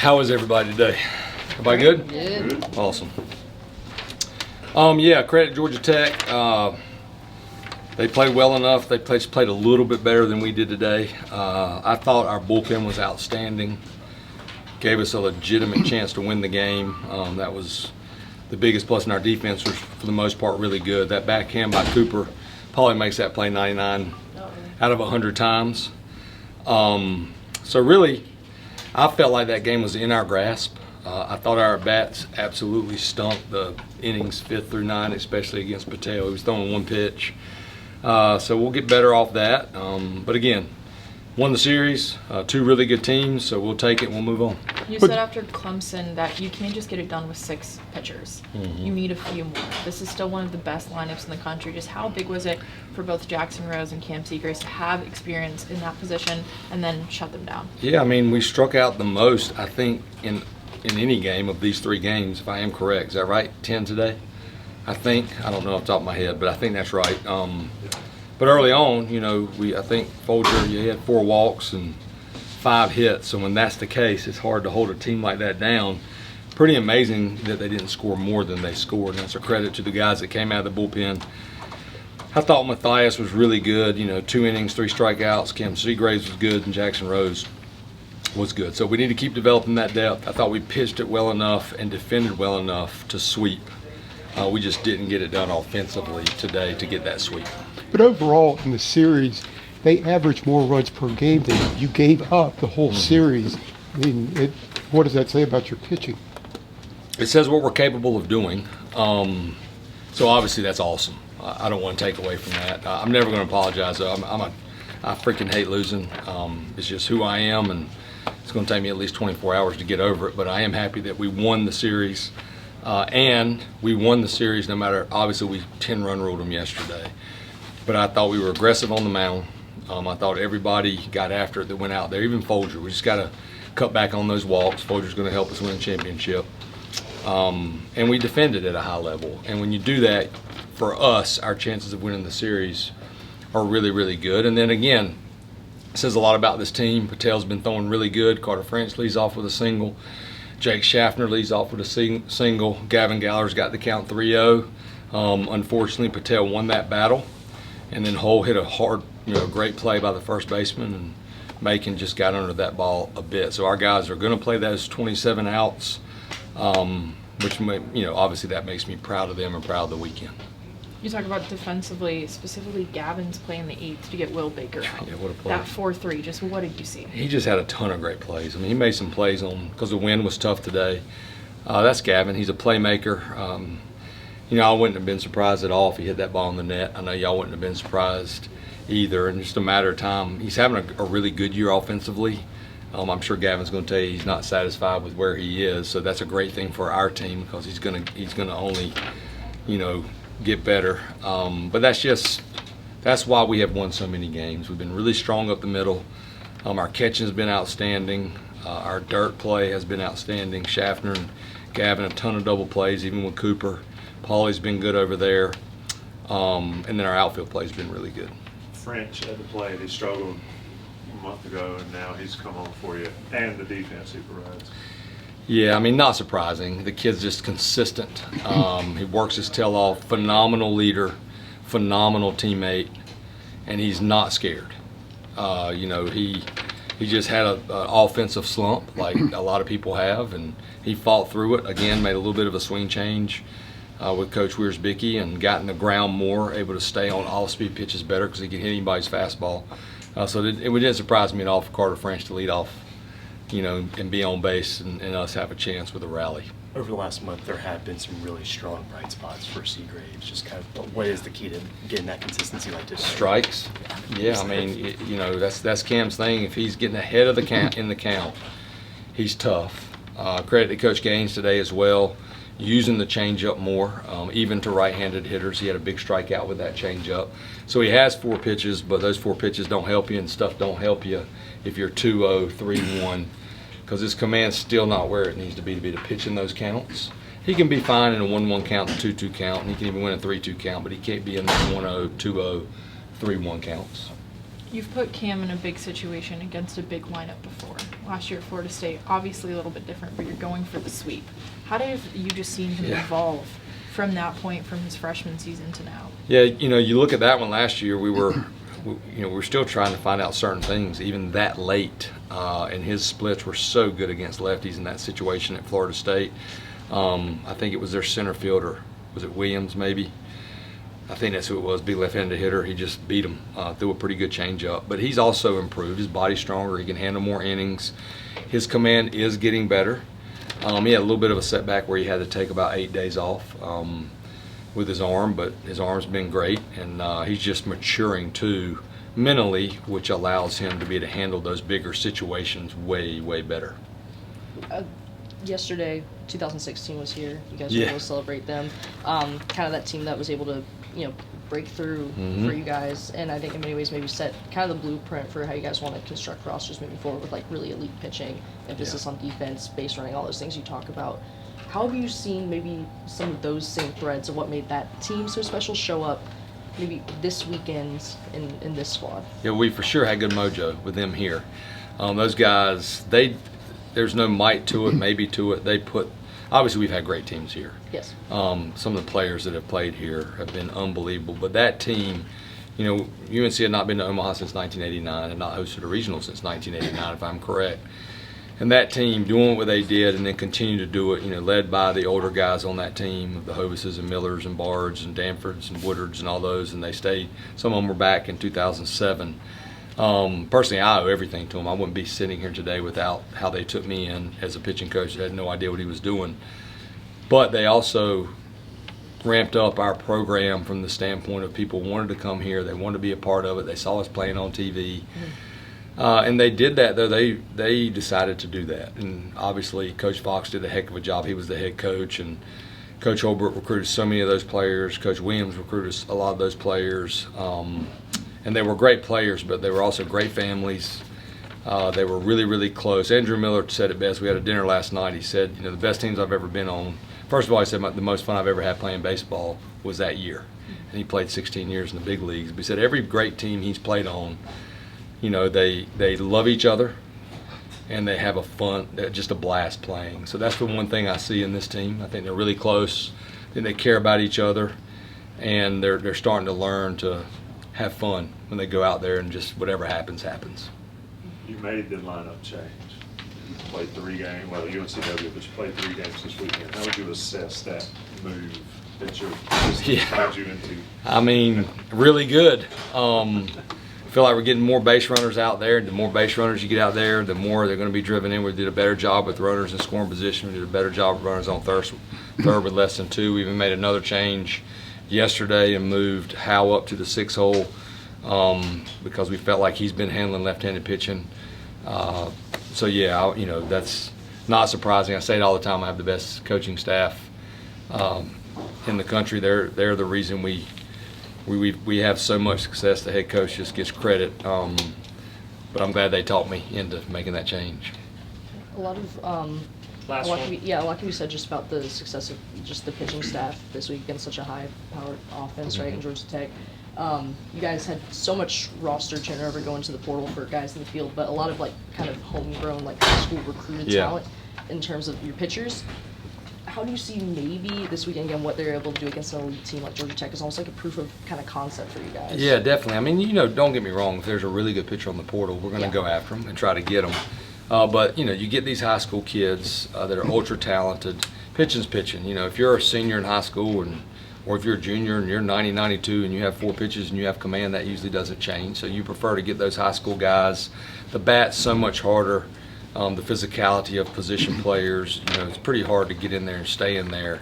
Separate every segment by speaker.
Speaker 1: How is everybody today? Everybody good?
Speaker 2: Good.
Speaker 1: Awesome. Yeah, credit Georgia Tech. They played well enough. They played a little bit better than we did today. I thought our bullpen was outstanding. Gave us a legitimate chance to win the game. That was the biggest plus, and our defense was, for the most part, really good. That backhand by Cooper probably makes that play 99 out of 100 times. So really, I felt like that game was in our grasp. I thought our bats absolutely stunk the innings 5th through 9th, especially against Patel. He was throwing one pitch. So we'll get better off that. But again, won the series, 2 really good teams, so we'll take it and we'll move on.
Speaker 2: You said after Clemson that you can't just get it done with 6 pitchers.
Speaker 1: Mm-hmm.
Speaker 2: You need a few more. This is still one of the best lineups in the country. Just how big was it for both Jackson Rose and Cam Seagrace to have experience in that position and then shut them down?
Speaker 1: Yeah, I mean, we struck out the most, I think, in any game of these 3 games, if I am correct. Is that right? 10 today? I think. I don't know off the top of my head, but I think that's right. But early on, you know, I think Folger, you had 4 walks and 5 hits. So when that's the case, it's hard to hold a team like that down. Pretty amazing that they didn't score more than they scored. And that's a credit to the guys that came out of the bullpen. I thought Matthias was really good. You know, 2 innings, 3 strikeouts. Cam Seagraves was good, and Jackson Rose was good. So we need to keep developing that depth. I thought we pitched it well enough and defended well enough to sweep. We just didn't get it done offensively today to get that sweep.
Speaker 3: But overall, in the series, they averaged more runs per game than you gave up the whole series. I mean, what does that say about your pitching?
Speaker 1: It says what we're capable of doing. So obviously that's awesome. I don't want to take away from that. I'm never going to apologize. I freaking hate losing. It's just who I am, and it's going to take me at least 24 hours to get over it. But I am happy that we won the series. And we won the series no matter, obviously we 10-run ruled them yesterday. But I thought we were aggressive on the mound. I thought everybody got after it that went out there, even Folger. We just got to cut back on those walks. Folger's going to help us win a championship. And we defended at a high level. And when you do that, for us, our chances of winning the series are really, really good. And then again, it says a lot about this team. Patel's been throwing really good. Carter French leads off with a single. Jake Schaffner leads off with a single. Gavin Galler's got the count 3-0. Unfortunately, Patel won that battle. And then Hull hit a hard, great play by the first baseman, and Macon just got under that ball a bit. So our guys are going to play those 27 outs, which obviously that makes me proud of them and proud of the weekend.
Speaker 2: You talk about defensively, specifically Gavin's playing the 8th to get Will Baker out.
Speaker 1: Yeah, what a play.
Speaker 2: That 4-3, just what did you see?
Speaker 1: He just had a ton of great plays. I mean, he made some plays because the wind was tough today. That's Gavin. He's a playmaker. I wouldn't have been surprised at all if he hit that ball in the net. I know y'all wouldn't have been surprised either. And just a matter of time. He's having a really good year offensively. I'm sure Gavin's going to tell you he's not satisfied with where he is. So that's a great thing for our team because he's going to only, get better. But that's why we have won so many games. We've been really strong up the middle. Our catching has been outstanding. Our dirt play has been outstanding. Schaffner and Gavin, a ton of double plays, even with Cooper. Paulie's been good over there. And then our outfield play has been really good.
Speaker 4: French at the plate, he struggled a month ago, and now he's come on for you, and the defense he provides.
Speaker 1: Yeah, I mean, not surprising. The kid's just consistent. He works his tail off. Phenomenal leader, phenomenal teammate, and he's not scared. He just had an offensive slump like a lot of people have, and he fought through it. Again, made a little bit of a swing change with Coach Wiersbicki and got in the ground more, able to stay on off-speed pitches better because he could hit anybody's fastball. So it didn't surprise me at all for Carter French to lead off, and be on base and us have a chance with a rally.
Speaker 5: Over the last month, there have been some really strong bright spots for Seagraves. Just kind of, what is the key to getting that consistency like this?
Speaker 1: Strikes. Yeah, I mean, that's Cam's thing. If he's getting ahead of the count in the count, he's tough. Credit to Coach Gaines today as well, using the changeup more, even to right-handed hitters. He had a big strikeout with that changeup. So he has 4 pitches, but those 4 pitches don't help you, and stuff don't help you if you're 2-0, 3-1. Because his command's still not where it needs to be to pitch in those counts. He can be fine in a 1-1 count, a 2-2 count, and he can even win a 3-2 count, but he can't be in the 1-0, 2-0, 3-1 counts.
Speaker 2: You've put Cam in a big situation against a big lineup before. Last year at Florida State, obviously a little bit different, but you're going for the sweep. How have you just seen him evolve from that point, from his freshman season to now?
Speaker 1: Yeah, you look at that one last year, we were still trying to find out certain things, even that late. And his splits were so good against lefties in that situation at Florida State. I think it was their center fielder. Was it Williams, maybe? I think that's who it was, big left-handed hitter. He just beat him, threw a pretty good changeup. But he's also improved. His body's stronger. He can handle more innings. His command is getting better. He had a little bit of a setback where he had to take about 8 days off with his arm, but his arm's been great. And he's just maturing, too, mentally, which allows him to be able to handle those bigger situations way, way better.
Speaker 6: Yesterday, 2016 was here. You guys were able to celebrate them. Kind of that team that was able to, break through for you guys, and I think in many ways maybe set kind of the blueprint for how you guys want to construct rosters moving forward with like really elite pitching, emphasis on defense, base running, all those things you talk about. How have you seen maybe some of those same threads of what made that team so special show up maybe this weekend in this squad?
Speaker 1: Yeah, we for sure had good mojo with them here. Those guys, there's no might to it, maybe to it. Obviously we've had great teams here.
Speaker 6: Yes.
Speaker 1: Some of the players that have played here have been unbelievable. But that team, UNC had not been to Omaha since 1989 and not hosted a regional since 1989, if I'm correct. And that team doing what they did and then continue to do it, led by the older guys on that team, the Hovises and Millers and Bards and Danfords and Woodards and all those, and they stayed. Some of them were back in 2007. Personally, I owe everything to them. I wouldn't be sitting here today without how they took me in as a pitching coach that had no idea what he was doing. But they also ramped up our program from the standpoint of people wanted to come here. They wanted to be a part of it. They saw us playing on TV. And they did that, though. They decided to do that. And obviously, Coach Fox did a heck of a job. He was the head coach. And Coach Holbrook recruited so many of those players. Coach Williams recruited a lot of those players. And they were great players, but they were also great families. They were really, really close. Andrew Miller said it best. We had a dinner last night. He said, the best teams I've ever been on. First of all, he said the most fun I've ever had playing baseball was that year. And he played 16 years in the big leagues. But he said every great team he's played on, they love each other and they have just a blast playing. So that's the one thing I see in this team. I think they're really close. I think they care about each other, and they're starting to learn to have fun when they go out there and just whatever happens, happens.
Speaker 4: You made the lineup change. You played 3 games, well, UNCW, but you played 3 games this weekend. How would you assess that move that your system tied you into?
Speaker 1: I mean, really good. I feel like we're getting more base runners out there. The more base runners you get out there, the more they're going to be driven in. We did a better job with runners in scoring position. We did a better job with runners on third with less than 2. We even made another change yesterday and moved Howe up to the 6 hole because we felt like he's been handling left-handed pitching. So yeah, that's not surprising. I say it all the time. I have the best coaching staff in the country. They're the reason we have so much success. The head coach just gets credit, but I'm glad they taught me into making that change.
Speaker 6: A lot can be said just about the success of just the pitching staff this week against such a high-powered offense, right, in Georgia Tech. You guys had so much roster turnover going to the portal for guys in the field, but a lot of kind of homegrown, high school recruited talent in terms of your pitchers. How do you see maybe this weekend again what they're able to do against an elite team like Georgia Tech is almost like a proof of kind of concept for you guys?
Speaker 1: Yeah, definitely. I mean, don't get me wrong. If there's a really good pitcher on the portal, we're going to go after them and try to get them. But, you get these high school kids that are ultra talented. Pitching's pitching. If you're a senior in high school or if you're a junior and you're 90, 92 and you have 4 pitches and you have command, that usually doesn't change. So you prefer to get those high school guys. The bat's so much harder. The physicality of position players, it's pretty hard to get in there and stay in there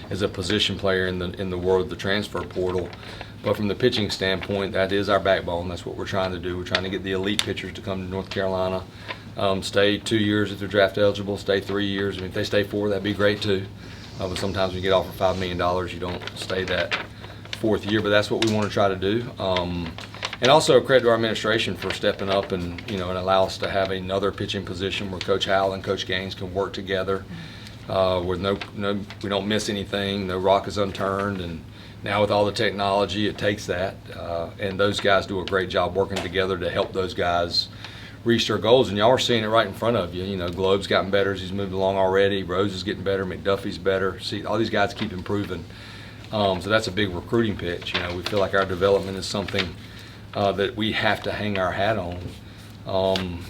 Speaker 1: as a position player in the world of the transfer portal. But from the pitching standpoint, that is our backbone. That's what we're trying to do. We're trying to get the elite pitchers to come to North Carolina, stay 2 years if they're draft eligible, stay 3 years. I mean, if they stay 4, that'd be great too. But sometimes when you get offered $5 million, you don't stay that 4th year. But that's what we want to try to do. And also credit to our administration for stepping up and and allow us to have another pitching position where Coach Howell and Coach Gaines can work together with we don't miss anything, no rock is unturned, and Now with all the technology, it takes that, and those guys do a great job working together to help those guys reach their goals. And y'all are seeing it right in front of you. You know, Globe's gotten better as he's moved along already. Rose is getting better. McDuffie's better. See, all these guys keep improving. So that's a big recruiting pitch. You know, we feel like our development is something that we have to hang our hat on,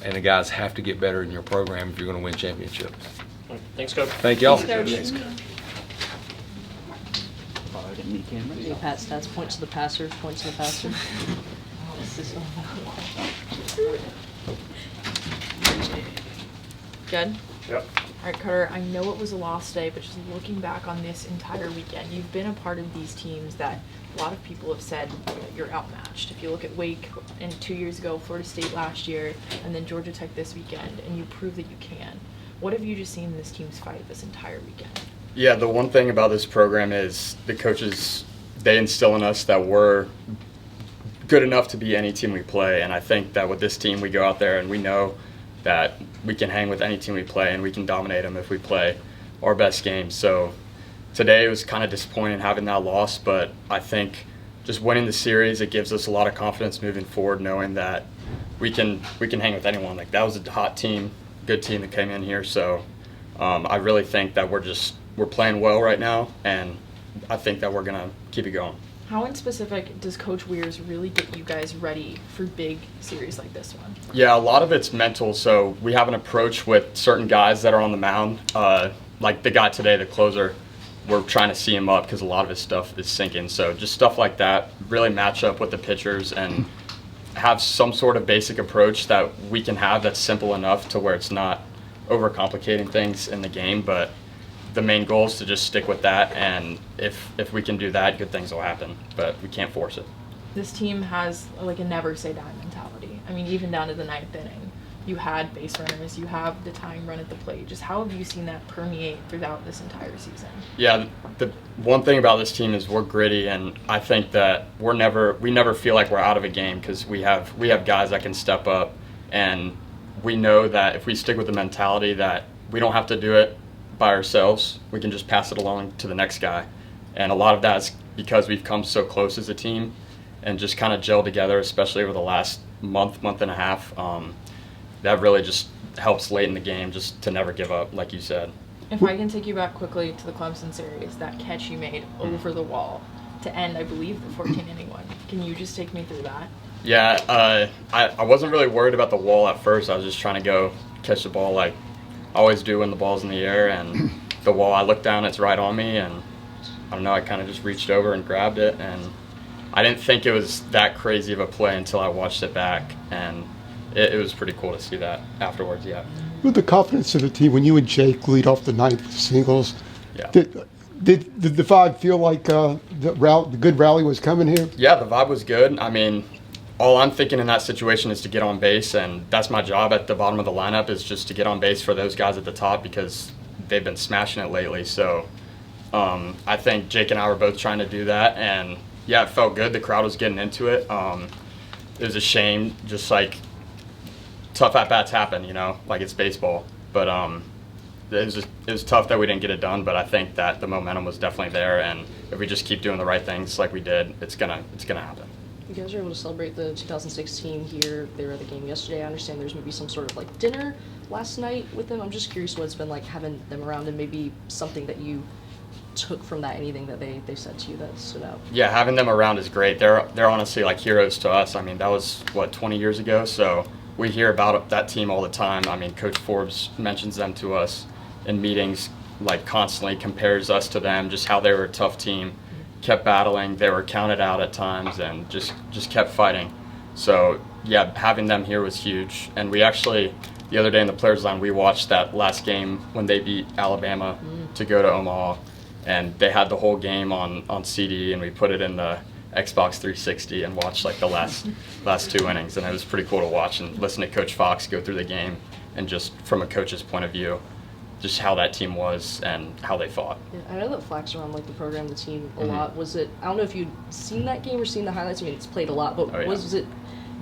Speaker 1: and the guys have to get better in your program if you're going to win championships.
Speaker 7: Thanks, Coach.
Speaker 1: Thank y'all.
Speaker 2: Thanks, Coach.
Speaker 6: Hey, Pat stats, point to the passer, point to the passer.
Speaker 2: Good?
Speaker 4: Yep.
Speaker 2: All right, Carter, I know it was a loss today, but just looking back on this entire weekend, you've been a part of these teams that a lot of people have said you're outmatched. If you look at Wake and 2 years ago, Florida State last year, and then Georgia Tech this weekend, and you prove that you can. What have you just seen this team's fight this entire weekend?
Speaker 8: Yeah, the one thing about this program is the coaches, they instill in us that we're good enough to be any team we play. And I think that with this team, we go out there and we know that we can hang with any team we play and we can dominate them if we play our best game. So today it was kind of disappointing having that loss, but I think just winning the series, it gives us a lot of confidence moving forward, knowing that we can hang with anyone. Like, that was a hot team, good team that came in here. So I really think that we're playing well right now, and I think that we're going to keep it going.
Speaker 2: How in specific does Coach Weirs really get you guys ready for big series like this one?
Speaker 8: Yeah, a lot of it's mental. So we have an approach with certain guys that are on the mound. Like the guy today, the closer, we're trying to see him up because a lot of his stuff is sinking. So just stuff like that, really match up with the pitchers and have some sort of basic approach that we can have that's simple enough to where it's not overcomplicating things in the game. But the main goal is to just stick with that, and if we can do that, good things will happen, but we can't force it.
Speaker 2: This team has like a never say die mentality. I mean, even down to the ninth inning, you had base runners, you have the tying run at the plate. Just how have you seen that permeate throughout this entire season?
Speaker 8: Yeah, the one thing about this team is we're gritty, and I think that we never feel like we're out of a game because we have guys that can step up, and we know that if we stick with the mentality that we don't have to do it by ourselves, we can just pass it along to the next guy. And a lot of that is because we've come so close as a team and just kind of gelled together, especially over the last month and a half. That really just helps late in the game just to never give up, like you said.
Speaker 2: If I can take you back quickly to the Clemson series, that catch you made over the wall to end, I believe, the 14-inning one. Can you just take me through that?
Speaker 8: Yeah, I wasn't really worried about the wall at first. I was just trying to go catch the ball like I always do when the ball's in the air, and the wall, I looked down, it's right on me, and I don't know, I kind of just reached over and grabbed it, and I didn't think it was that crazy of a play until I watched it back, and it was pretty cool to see that afterwards, yeah.
Speaker 3: With the confidence of the team, when you and Jake lead off the ninth with singles,
Speaker 8: Yeah.
Speaker 3: did the vibe feel like the good rally was coming here?
Speaker 8: Yeah, the vibe was good. I mean, all I'm thinking in that situation is to get on base, and that's my job at the bottom of the lineup, is just to get on base for those guys at the top because they've been smashing it lately. So I think Jake and I were both trying to do that, and yeah, it felt good. The crowd was getting into it. It was a shame, just like tough at-bats happen, you know, like it's baseball. But it was tough that we didn't get it done, but I think that the momentum was definitely there, and if we just keep doing the right things like we did, it's gonna happen.
Speaker 6: You guys were able to celebrate the 2016 here. They were at the game yesterday. I understand there's maybe some sort of like dinner last night with them. I'm just curious what it's been like having them around, and maybe something that you took from that, anything that they said to you that stood out.
Speaker 8: Yeah, having them around is great. They're honestly like heroes to us. I mean, that was, 20 years ago? So we hear about that team all the time. I mean, Coach Forbes mentions them to us in meetings, like constantly compares us to them, just how they were a tough team. Kept battling, they were counted out at times, and just kept fighting. So yeah, having them here was huge. And we actually, the other day in the players line, we watched that last game when they beat Alabama to go to Omaha, and they had the whole game on CD, and we put it in the Xbox 360 and watched like the last 2 innings, and it was pretty cool to watch and listen to Coach Fox go through the game, and just from a coach's point of view, just how that team was and how they fought.
Speaker 6: Yeah, I know that Flax around like the program, the team a lot. Was it? I don't know if you'd seen that game or seen the highlights. I mean, it's played a lot, but
Speaker 8: Oh, yeah.
Speaker 6: was it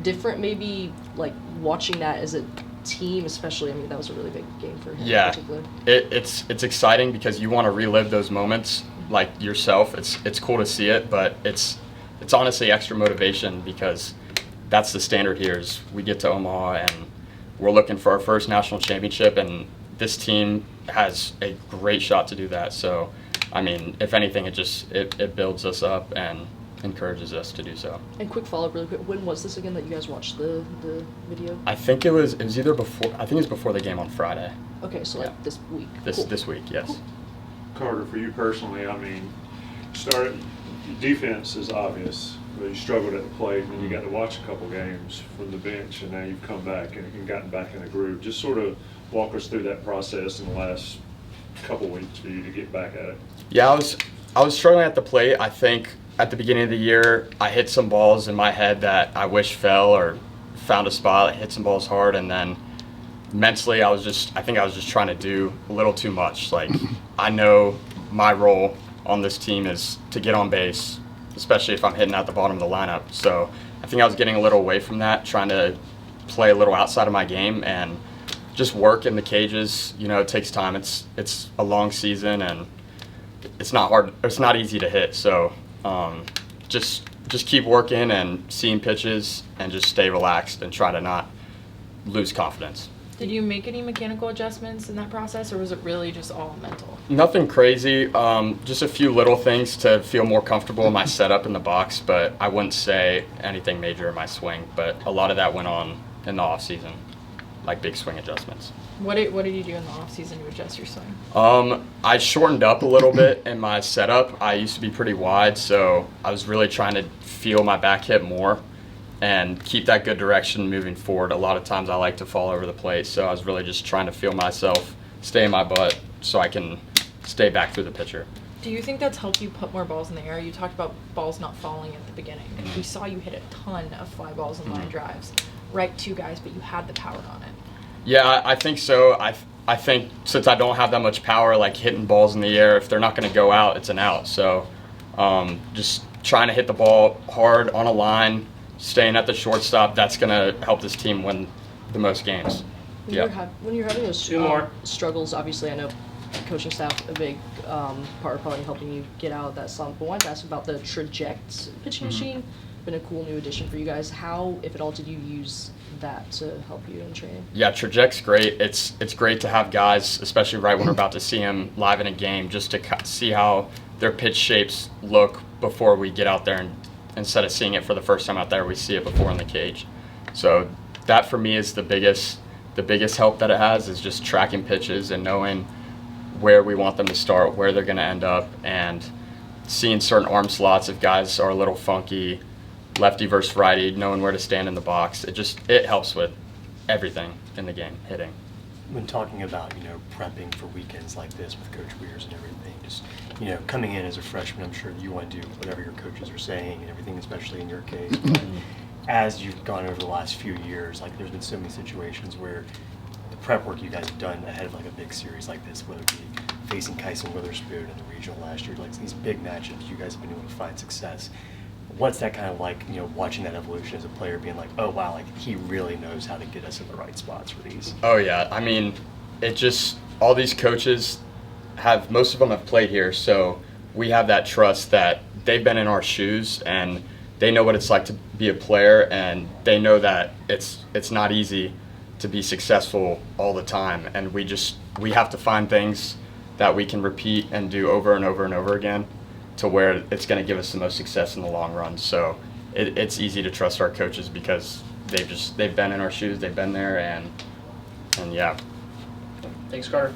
Speaker 6: different? Maybe like watching that as a team, especially. I mean, that was a really big game for him.
Speaker 8: Yeah,
Speaker 6: in particular.
Speaker 8: it's exciting because you want to relive those moments, like yourself, it's cool to see it, but it's honestly extra motivation because that's the standard here. Is we get to Omaha and we're looking for our first national championship, and this team has a great shot to do that. So, I mean, if anything, it builds us up and encourages us to do so.
Speaker 6: And quick follow-up really quick, when was this again that you guys watched the video?
Speaker 8: I think it was either before. I think it was before the game on Friday.
Speaker 6: Okay, so like
Speaker 8: Yeah.
Speaker 6: this week.
Speaker 8: This
Speaker 6: Cool.
Speaker 8: week, yes.
Speaker 4: Carter, for you personally, I mean, defense is obvious, but you struggled at the plate, and then you got to watch a couple games from the bench, and now you've come back and gotten back in the groove. Just sort of walk us through that process in the last couple weeks for you to get back at it.
Speaker 8: Yeah, I was struggling at the plate. I think at the beginning of the year, I hit some balls in my head that I wish fell, or found a spot, hit some balls hard, and then mentally I think I was just trying to do a little too much. Like, I know my role on this team is to get on base, especially if I'm hitting at the bottom of the lineup. So I think I was getting a little away from that, trying to play a little outside of my game and just work in the cages. You know, it takes time. It's a long season, and it's not hard. It's not easy to hit. So just keep working and seeing pitches, and just stay relaxed and try to not lose confidence.
Speaker 2: Did you make any mechanical adjustments in that process, or was it really just all mental?
Speaker 8: Nothing crazy, just a few little things to feel more comfortable in my setup in the box, but I wouldn't say anything major in my swing. But a lot of that went on in the off season, like big swing adjustments.
Speaker 2: What did you do in the off season to adjust your swing?
Speaker 8: I shortened up a little bit in my setup. I used to be pretty wide, so I was really trying to feel my back hip more and keep that good direction moving forward. A lot of times I like to fall over the plate, so I was really just trying to feel myself, stay in my butt, so I can stay back through the pitcher.
Speaker 2: Do you think that's helped you put more balls in the air? You talked about balls not falling at the beginning. We saw you hit a ton of fly balls and line drives, right to guys, but you had the power on it.
Speaker 8: Yeah, I think so. I think since I don't have that much power, like hitting balls in the air, if they're not going to go out, it's an out. So just trying to hit the ball hard on a line, staying at the shortstop, that's going to help this team win the most games.
Speaker 6: When you're having those struggles, obviously I know coaching staff a big part of probably helping you get out of that slump. But I wanted to ask about the Traject pitching machine. Been a cool new addition for you guys. How, if at all, did you use that to help you in training? Yeah,
Speaker 8: Traject's great. It's great to have guys, especially right when we're about to see them live in a game, just to see how their pitch shapes look before we get out there, and instead of seeing it for the first time out there, we see it before in the cage. So that for me is the biggest help that it has, is just tracking pitches and knowing where we want them to start, where they're going to end up, and seeing certain arm slots if guys are a little funky, lefty versus righty, knowing where to stand in the box. It helps with everything in the game, hitting.
Speaker 5: When talking about, prepping for weekends like this with Coach Weirs and everything, just, coming in as a freshman, I'm sure you want to do whatever your coaches are saying and everything, especially in your case. But as you've gone over the last few years, like, there's been so many situations where the prep work you guys have done ahead of like a big series like this, whether it be facing Kyson Witherspoon in the regional last year, like these big matchups, you guys have been able to find success. What's that kind of like, watching that evolution as a player, being like, oh wow, like he really knows how to get us in the right spots for these?
Speaker 8: Oh yeah, I mean, all these coaches most of them have played here, so we have that trust that they've been in our shoes and they know what it's like to be a player, and they know that it's not easy to be successful all the time, and we have to find things that we can repeat and do over and over and over again to where it's going to give us the most success in the long run. So it's easy to trust our coaches because they've been in our shoes, they've been there, and yeah.
Speaker 5: Thanks, Carter.